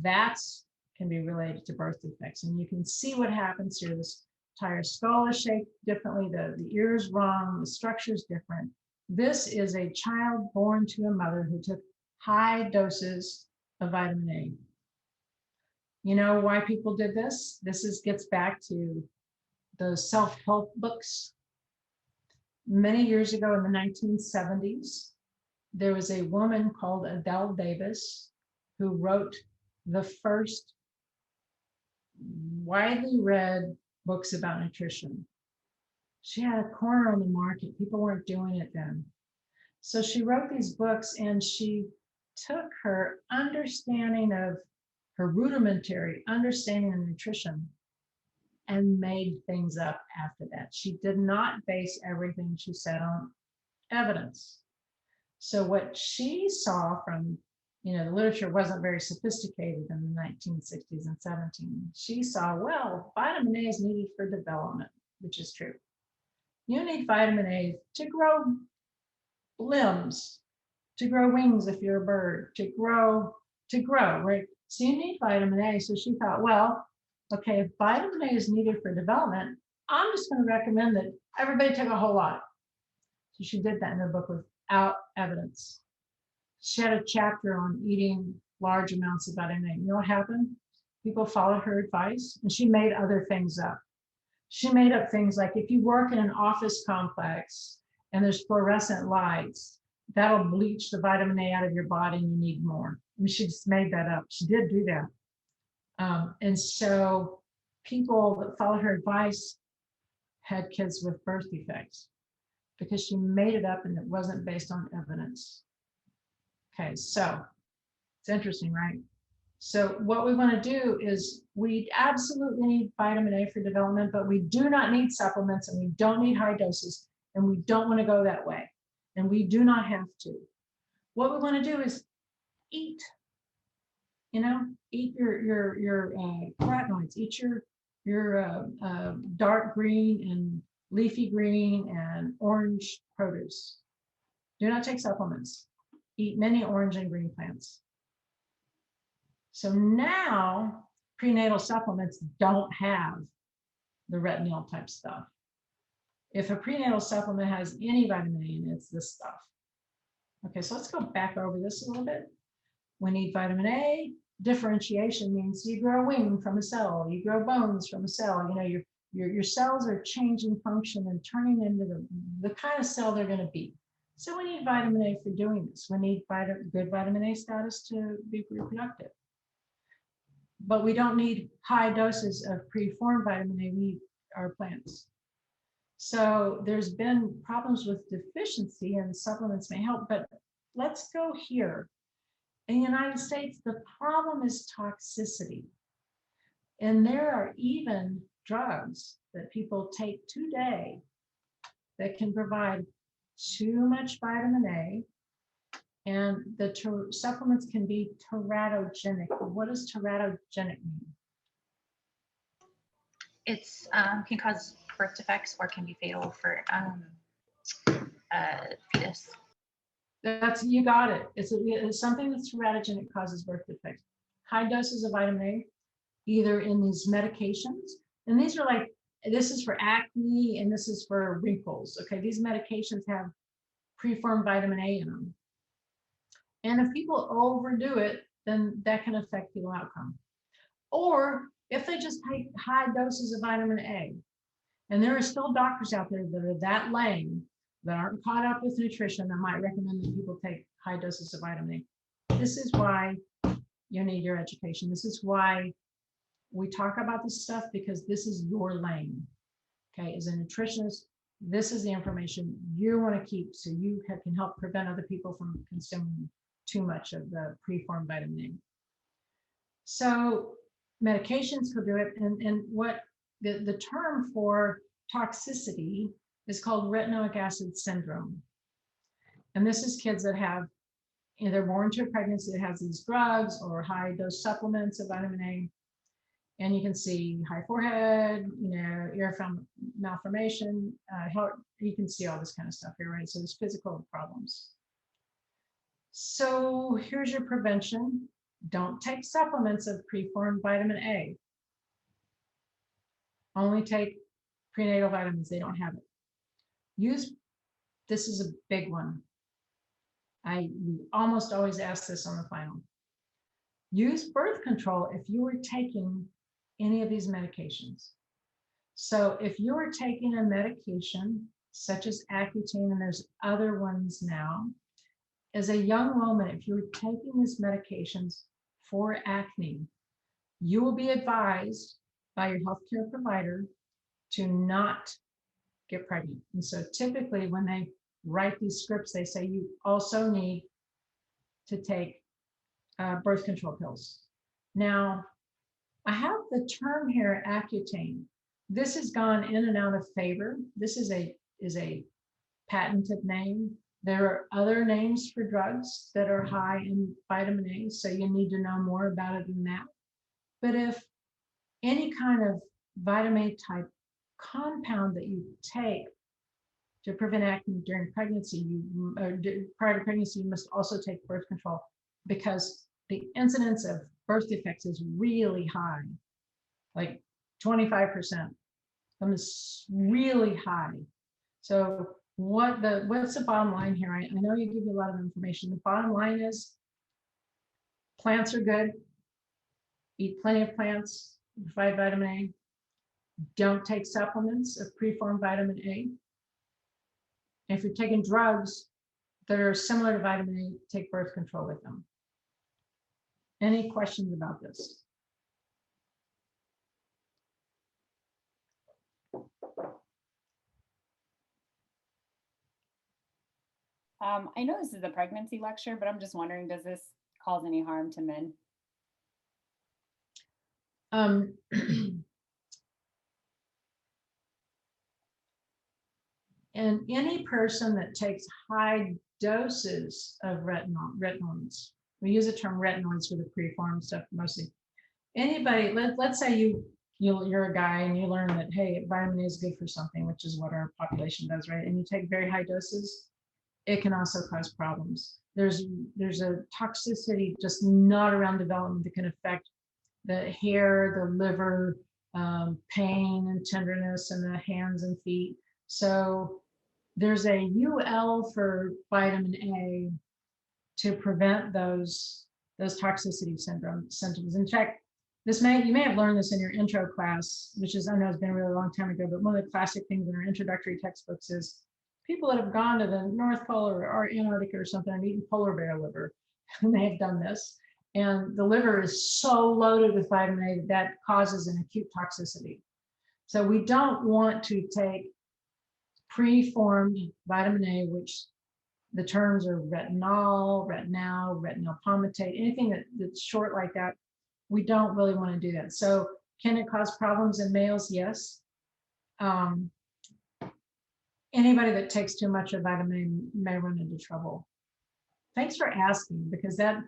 that's can be related to birth defects. And you can see what happens here. This entire skull is shaped differently, the ear is wrong, the structure is different. This is a child born to a mother who took high doses of vitamin A. You know why people did this? Gets back to the self-help books. Many years ago in the 1970s, there was a woman called Adele Davis who wrote the first widely read books about nutrition. She had a corner on the market. People weren't doing it then. So she wrote these books, and she took her understanding of her rudimentary understanding of nutrition and made things up after that. She did not base everything she said on evidence. So what she saw from, the literature wasn't very sophisticated in the 1960s and 70s. She saw, well, vitamin A is needed for development, which is true. You need vitamin A to grow limbs, to grow wings if you're a bird, to grow, right? So you need vitamin A. So she thought, well, okay, if vitamin A is needed for development, I'm just going to recommend that everybody take a whole lot. So she did that in her book without evidence. She had a chapter on eating large amounts of vitamin A. You know what happened? People followed her advice, and she made other things up. She made up things like, if you work in an office complex and there's fluorescent lights, that'll bleach the vitamin A out of your body and you need more. I mean, she just made that up. She did do that. And so people that followed her advice had kids with birth defects because she made it up and it wasn't based on evidence. Okay, so it's interesting, right? So what we want to do is we absolutely need vitamin A for development, but we do not need supplements, and we don't need high doses, and we don't want to go that way. And we do not have to. What we want to do is eat, eat your carotenoids, eat your dark green and leafy green and orange produce. Do not take supplements. Eat many orange and green plants. So now prenatal supplements don't have the retinol type stuff. If a prenatal supplement has any vitamin A in it, it's this stuff. Okay, so let's go back over this a little bit. We need vitamin A. Differentiation means you grow a wing from a cell, you grow bones from a cell. Your cells are changing function and turning into the kind of cell they're going to be. So we need vitamin A for doing this. We need good vitamin A status to be reproductive. But we don't need high doses of preformed vitamin A. We need our plants. So there's been problems with deficiency, and supplements may help, but let's go here. In the United States, the problem is toxicity. And there are even drugs that people take today that can provide too much vitamin A, and the supplements can be teratogenic. What does teratogenic mean? It's can cause birth defects or can be fatal for fetus. You got it. It's something that's teratogenic, causes birth defects. High doses of vitamin A, either in these medications, and these are like, this is for acne and this is for wrinkles. Okay, these medications have preformed vitamin A in them. And if people overdo it, then that can affect fetal outcome. Or if they just take high doses of vitamin A, and there are still doctors out there that are that lame, that aren't caught up with nutrition, that might recommend that people take high doses of vitamin A. This is why you need your education. This is why we talk about this stuff, because this is your lane. Okay, as a nutritionist, this is the information you want to keep so you can help prevent other people from consuming too much of the preformed vitamin A. So medications could do it. And what the term for toxicity is called retinoic acid syndrome. And this is kids that have either born to a pregnancy that has these drugs or high dose supplements of vitamin A. And you can see high forehead, ear malformation, you can see all this kind of stuff here, right? So there's physical problems. So here's your prevention. Don't take supplements of preformed vitamin A. Only take prenatal vitamins, they don't have it. This is a big one. We almost always ask this on the final. Use birth control if you were taking any of these medications. So if you are taking a medication such as Accutane, and there's other ones now, as a young woman, if you're taking these medications for acne, you will be advised by your healthcare provider to not get pregnant. And so typically when they write these scripts, they say you also need to take birth control pills. Now, I have the term here, Accutane. This has gone in and out of favor. This is a patented name. There are other names for drugs that are high in vitamin A, so you need to know more about it than that. But if any kind of vitamin A type compound that you take to prevent acne during pregnancy, prior to pregnancy, you must also take birth control, because the incidence of birth defects is really high, like 25%. That is really high. So what's the bottom line here? I know you give you a lot of information. The bottom line is plants are good. Eat plenty of plants, provide vitamin A. Don't take supplements of preformed vitamin A. If you're taking drugs that are similar to vitamin A, take birth control with them. Any questions about this? I know this is a pregnancy lecture, but I'm just wondering, does this cause any harm to men? And any person that takes high doses of retinoids, we use the term retinoids for the preformed stuff mostly. Anybody, let's say you're a guy and you learn that, hey, vitamin A is good for something, which is what our population does, right? And you take very high doses, it can also cause problems. There's a toxicity just not around development that can affect the hair, the liver, pain and tenderness in the hands and feet. So there's a UL for vitamin A to prevent those toxicity symptoms. In fact, you may have learned this in your intro class, which is, I know it's been a really long time ago, but one of the classic things in our introductory textbooks is people that have gone to the North Pole or Antarctica or something and eaten polar bear liver, and they have done this. And the liver is so loaded with vitamin A that causes an acute toxicity. So we don't want to take preformed vitamin A, which the terms are retinol, retinol palmitate, anything that's short like that. We don't really want to do that. So can it cause problems in males? Yes. Anybody that takes too much of vitamin A may run into trouble. Thanks for asking, because that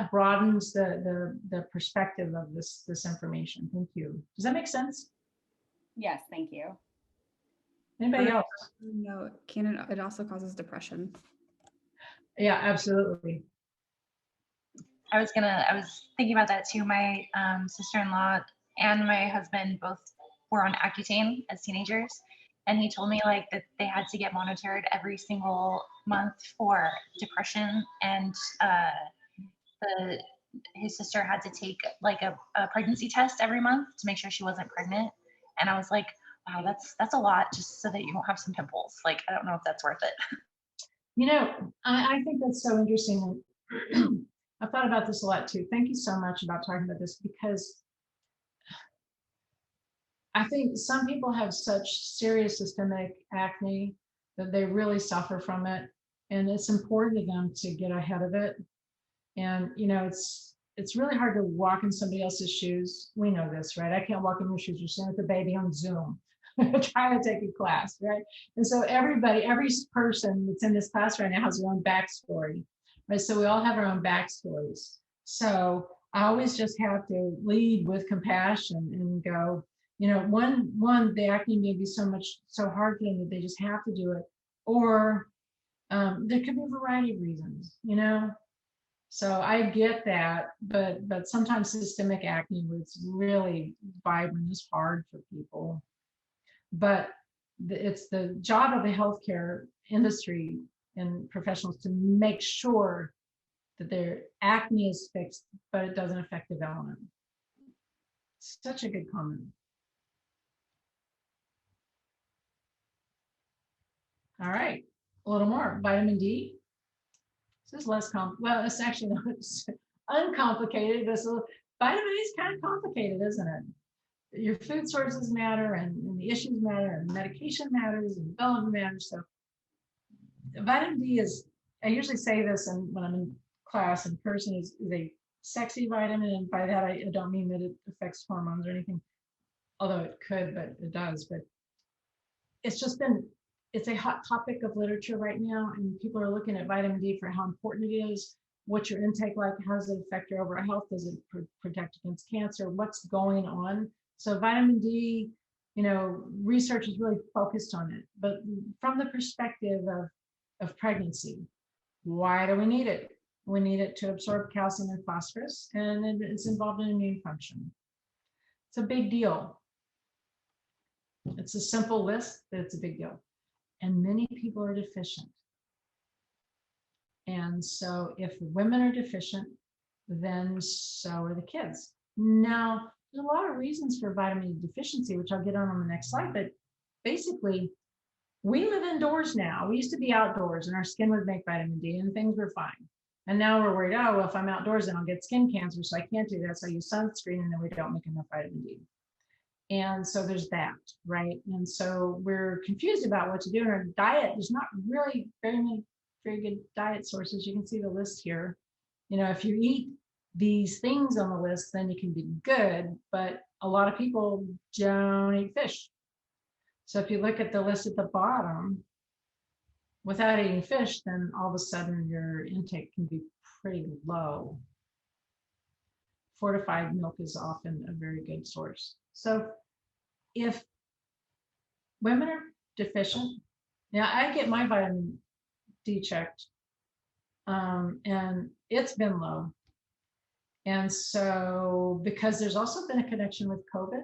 broadens the perspective of this information. Thank you. Does that make sense? Yes, thank you. Anybody else? No, it also causes depression. Yeah, absolutely. I was thinking about that too. My sister-in-law and my husband both were on Accutane as teenagers. And he told me like that they had to get monitored every single month for depression. And his sister had to take like a pregnancy test every month to make sure she wasn't pregnant. And I was like, wow, that's a lot just so that you don't have some pimples. Like, I don't know if that's worth it. I think that's so interesting. I've thought about this a lot too. Thank you so much about talking about this, because I think some people have such serious systemic acne that they really suffer from it. And it's important to them to get ahead of it. And, it's really hard to walk in somebody else's shoes. We know this, right? I can't walk in your shoes. You're sitting with the baby on Zoom, trying to take a class, right? And so every person that's in this class right now has their own backstory, right? So we all have our own backstories. So I always just have to lead with compassion and go, the acne may be so hard for them that they just have to do it. Or there could be a variety of reasons, So I get that, but sometimes systemic acne was really vibrant, is hard for people. But it's the job of the healthcare industry and professionals to make sure that their acne is fixed, but it doesn't affect development. Such a good comment. All right, a little more. Vitamin D. This is less well, it's actually not uncomplicated. Vitamin D is kind of complicated, isn't it? Your food sources matter, and the issues matter, and medication matters, and development matters. So vitamin D is, I usually say this when I'm in class in person, is a sexy vitamin. And by that, I don't mean that it affects hormones or anything, although it could, but it does. But it's a hot topic of literature right now, and people are looking at vitamin D for how important it is. What's your intake like? How does it affect your overall health? Does it protect against cancer? What's going on? So vitamin D, research is really focused on it. But from the perspective of pregnancy, why do we need it? We need it to absorb calcium and phosphorus, and it's involved in immune function. It's a big deal. It's a simple list, but it's a big deal. And many people are deficient. And so if women are deficient, then so are the kids. Now, there's a lot of reasons for vitamin D deficiency, which I'll get on the next slide, but basically, we live indoors now. We used to be outdoors and our skin would make vitamin D and things were fine. And now we're worried, well, if I'm outdoors, then I'll get skin cancer, so I can't do that. So I use sunscreen and then we don't make enough vitamin D. And so there's that, right? And so we're confused about what to do in our diet. There's not really very good diet sources. You can see the list here. If you eat these things on the list, then you can be good, but a lot of people don't eat fish. So if you look at the list at the bottom, without eating fish, then all of a sudden your intake can be pretty low. Fortified milk is often a very good source. So if women are deficient, now I get my vitamin D checked, and it's been low. And so, because there's also been a connection with COVID,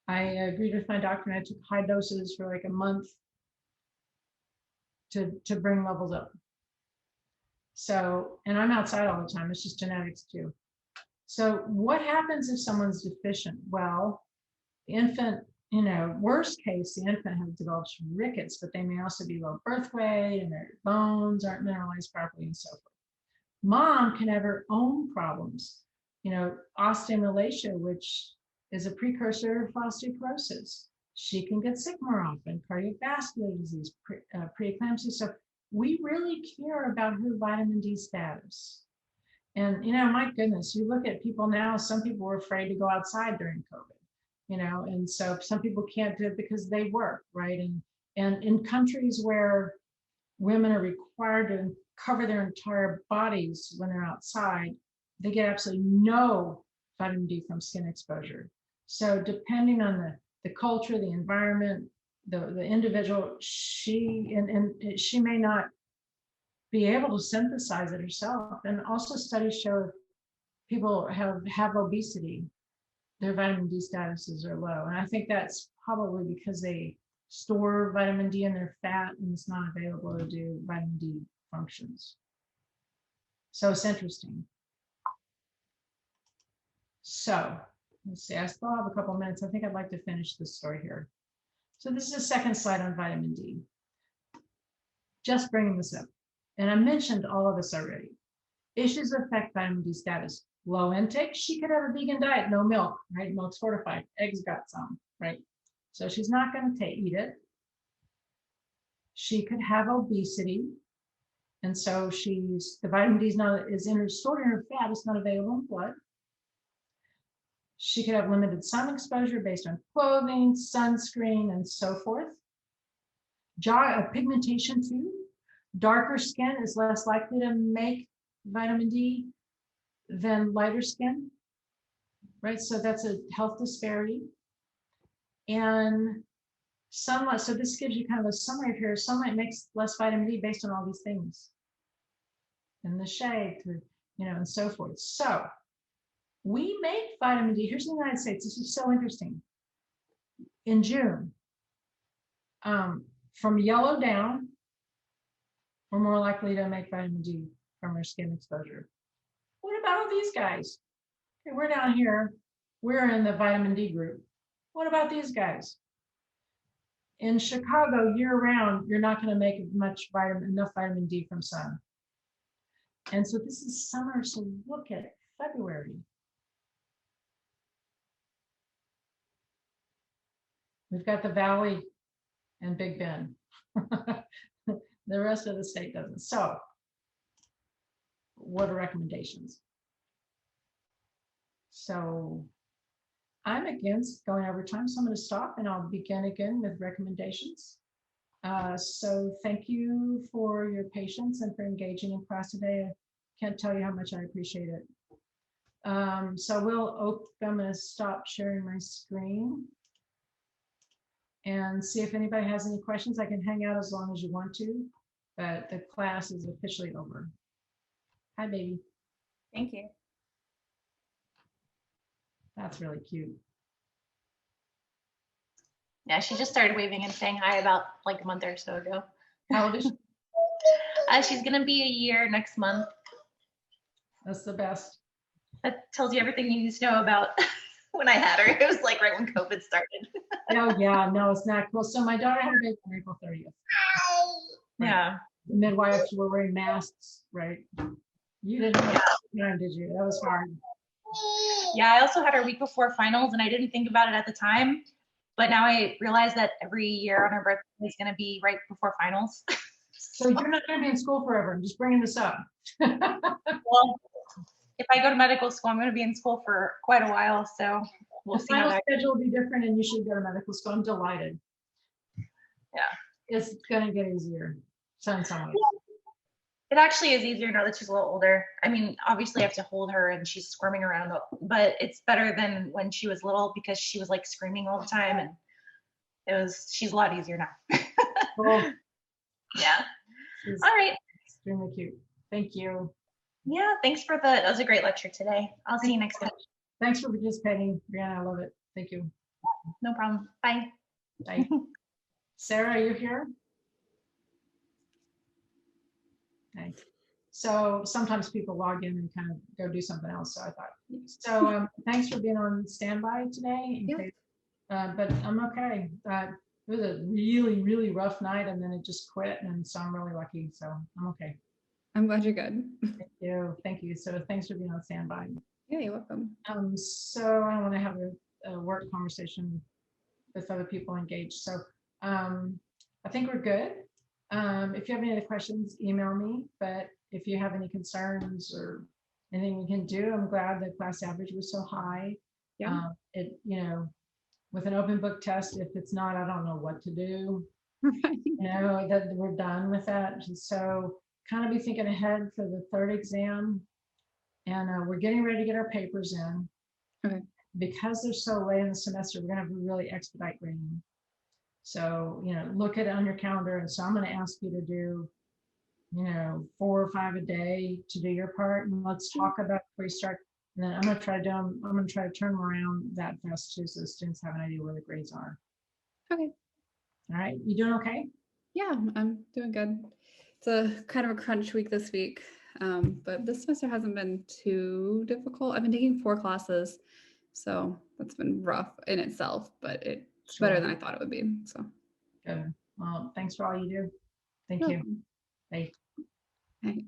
I agreed with my doctor and I took high doses for like a month to bring levels up. So, and I'm outside all the time. It's just genetics too. So what happens if someone's deficient? Well, the infant, worst case, the infant has developed rickets, but they may also be low birth weight and their bones aren't mineralized properly and so forth. Mom can have her own problems, osteomalacia, which is a precursor of osteoporosis. She can get sick more often, cardiovascular disease, preeclampsia. So we really care about her vitamin D status. And, my goodness, you look at people now, some people were afraid to go outside during COVID, and so some people can't do it because they work, right? And in countries where women are required to cover their entire bodies when they're outside, they get absolutely no vitamin D from skin exposure. So depending on the culture, the environment, the individual, she may not be able to synthesize it herself. And also studies show people have obesity, their vitamin D statuses are low. And I think that's probably because they store vitamin D in their fat and it's not available to do vitamin D functions. So it's interesting. So let's see, I still have a couple minutes. I think I'd like to finish this story here. So this is the second slide on vitamin D. Just bringing this up. And I mentioned all of this already. Issues affect vitamin D status. Low intake, she could have a vegan diet, no milk, right? Milk's fortified, eggs got some, right? So she's not going to eat it. She could have obesity. And so the vitamin D is stored in her fat, it's not available in blood. She could have limited sun exposure based on clothing, sunscreen, and so forth. Pigmentation too. Darker skin is less likely to make vitamin D than lighter skin, right? So that's a health disparity. And sunlight, so this gives you kind of a summary here. Sunlight makes less vitamin D based on all these things. In the shade, and so forth. So we make vitamin D. Here's the United States. This is so interesting. In June, from yellow down, we're more likely to make vitamin D from our skin exposure. What about all these guys? Okay, we're down here. We're in the vitamin D group. What about these guys? In Chicago, year round, you're not going to make enough vitamin D from sun. And so this is summer, so look at February. We've got the Valley and Big Bend. The rest of the state doesn't. So what are recommendations? So I'm against going over time, so I'm going to stop and I'll begin again with recommendations. So thank you for your patience and for engaging in class today. I can't tell you how much I appreciate it. So I'm going to stop sharing my screen and see if anybody has any questions. I can hang out as long as you want to, but the class is officially over. Hi, baby. Thank you. That's really cute. Yeah, she just started waving and saying hi about like a month or so ago. How old is she? She's gonna be a year next month. That's the best. That tells you everything you need to know about when I had her. It was like right when COVID started. Oh yeah, no, it's not cool. So my daughter had a baby on April 30th. Right. Yeah. The midwives were wearing masks, right? You didn't have time, did you? That was hard. Yeah, I also had her week before finals and I didn't think about it at the time. But now I realize that every year on her birthday is going to be right before finals. So you're not going to be in school forever. I'm just bringing this up. Well, if I go to medical school, I'm going to be in school for quite a while. So we'll The see how final that. schedule will be different and you should go to medical school. I'm delighted. Yeah. It's going to get easier. So in some ways. It actually is easier now that she's a little older. I mean, obviously I have to hold her and she's squirming around, but it's better than when she was little because she was like screaming all the time and she's a lot easier now. Cool. Yeah. She's All right. extremely cute. Thank you. Yeah. Thanks that was a great lecture today. I'll see you next time. Thanks for participating, Brianna. I love it. Thank you. No problem. Bye. Bye. Sarah, are you here? Okay. So sometimes people log in and kind of go do something else. So I thought, so thanks for being on standby today. Yeah. But I'm okay. It was a really, really rough night and then it just quit. And so I'm really lucky. So I'm okay. I'm glad you're good. Thank you. Thank you. So thanks for being on standby. Yeah, you're welcome. So I want to have a work conversation with other people engaged. So I think we're good. If you have any other questions, email me. But if you have any concerns or anything we can do, I'm glad the class average was so high. Yeah. With an open book test, if it's not, I don't know what to do. Right. That we're done with that. So kind of be thinking ahead for the third exam. And we're getting ready to get our papers in. Okay. Because they're so late in the semester, we're going to have to really expedite grading. So, look at it on your calendar. And so I'm going to ask you to do, 4 or 5 a day to do your part. And let's talk about before you start. And then I'm going to try to turn them around that fast too, so the students have an idea where the grades are. Okay. All right. You doing okay? Yeah, I'm doing good. It's a kind of a crunch week this week, but this semester hasn't been too difficult. I've been taking 4 classes, so that's been rough in itself, but it's better than I thought it would be. So Good. Well, thanks for all you do. Thank You're you. welcome. Bye. Bye.